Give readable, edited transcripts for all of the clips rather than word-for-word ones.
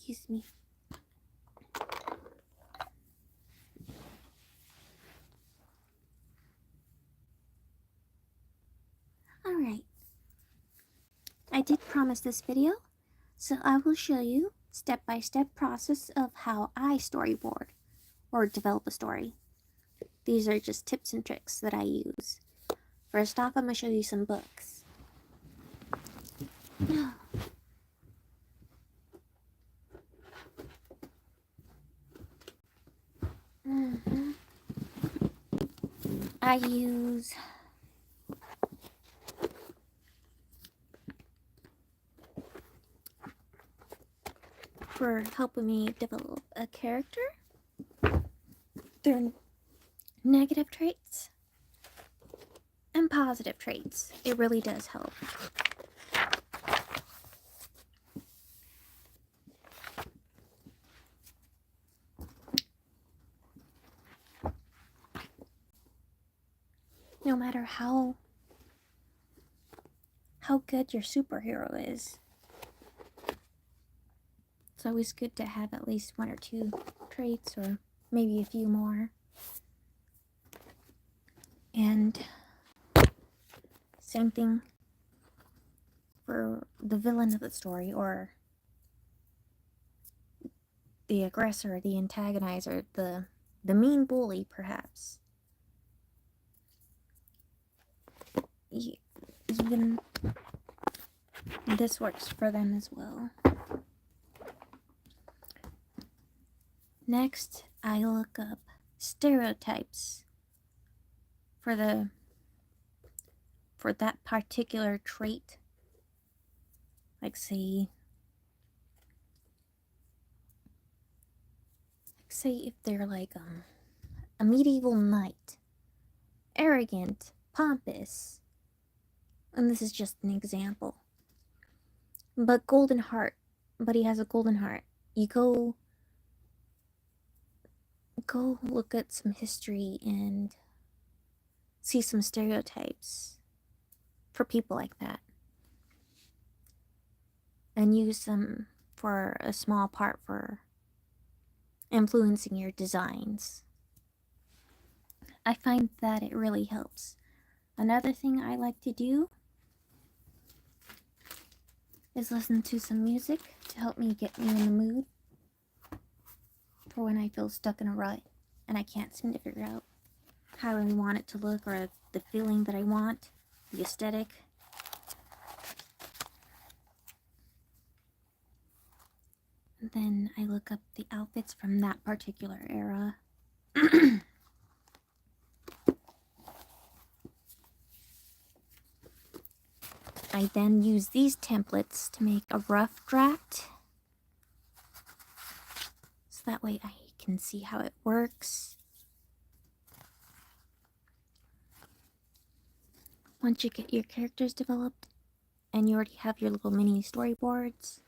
Excuse me. Alright. I did promise this video, so I will show you step-by-step process of how I storyboard or develop a story. These are just tips and tricks that I use. First off, I'm going to show you some books. I use for helping me develop a character. Their negative traits and positive traits. It really does help. No matter how good your superhero is, it's always good to have at least one or two traits, or maybe a few more. And same thing for the villain of the story, or the aggressor, the antagonizer, the mean bully, perhaps. Even this works for them as well. Next, I look up stereotypes for that particular trait. Like say if they're like a medieval knight, arrogant, pompous, and this is just an example. But golden heart, but he has a golden heart. You go look at some history and see some stereotypes for people like that, and use them for a small part for influencing your designs. I find that it really helps. Another thing I like to do is listen to some music to help me get me in the mood for when I feel stuck in a rut and I can't seem to figure out how I want it to look, or the feeling that I want, the aesthetic. And then I look up the outfits from that particular era. I then use these templates to make a rough draft, so that way I can see how it works. Once you get your characters developed and you already have your little mini storyboards,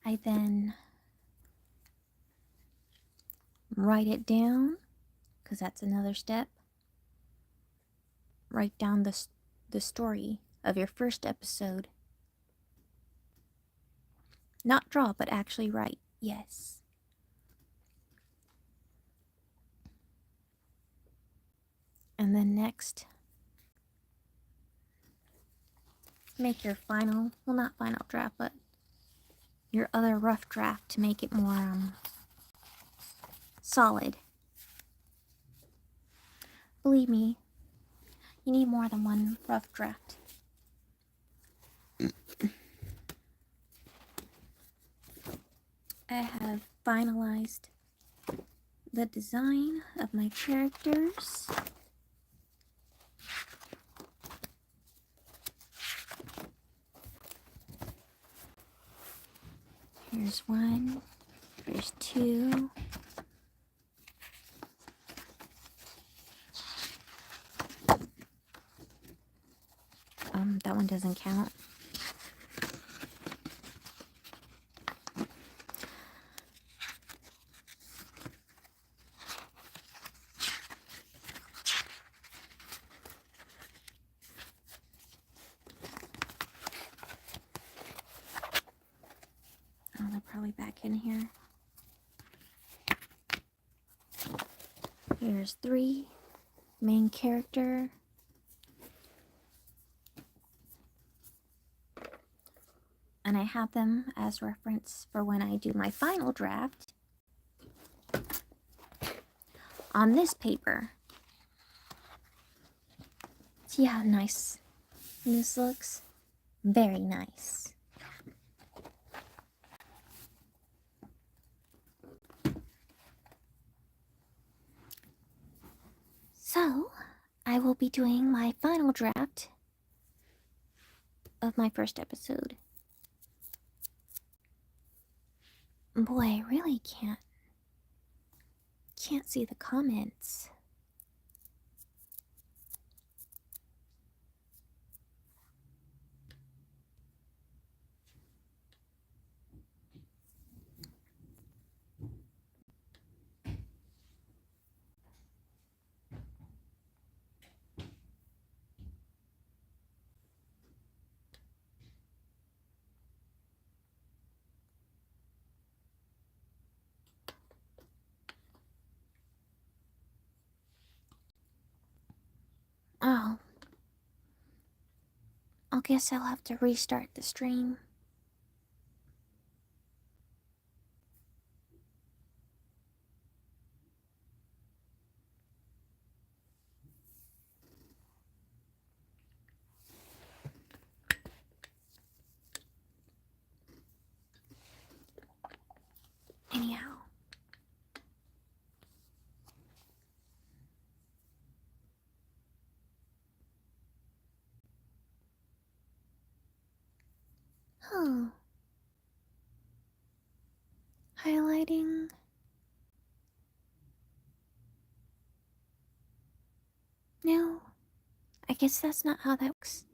I then write it down, because that's another step. Write down the story of your first episode. Not draw, but actually write. Yes. And then next, make your final, well, not final draft, but your other rough draft to make it more solid. Believe me, you need more than one rough draft. I have finalized the design of my characters. Here's one, here's two. That one doesn't count. There's 3 main character. And I have them as reference for when I do my final draft on this paper. See how nice this looks? Very nice. So, I will be doing my final draft of my first episode. Boy, I really can't see the comments. Oh, I guess I'll have to restart the stream. Anyhow. Oh. Highlighting. No, I guess that's not how that works.